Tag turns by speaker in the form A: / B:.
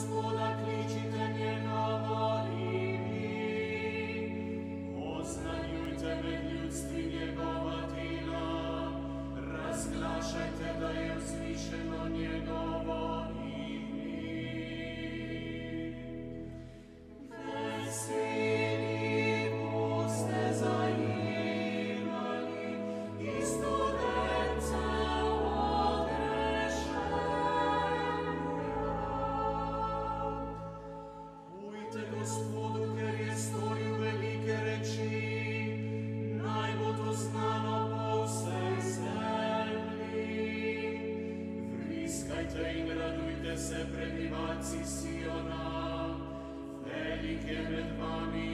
A: Gospoda, kličite njegovo ime. Oznanjujte med ljudstvi njegova dela, razglašajte, da je vzvišeno njegovo ime. Veseli boste zajemali i studence Gospodu, ker je storil velike reči, naj bo to znano po vsej zemlji. Vriskajte in radujte se, prebivalci Siona, velik je med vami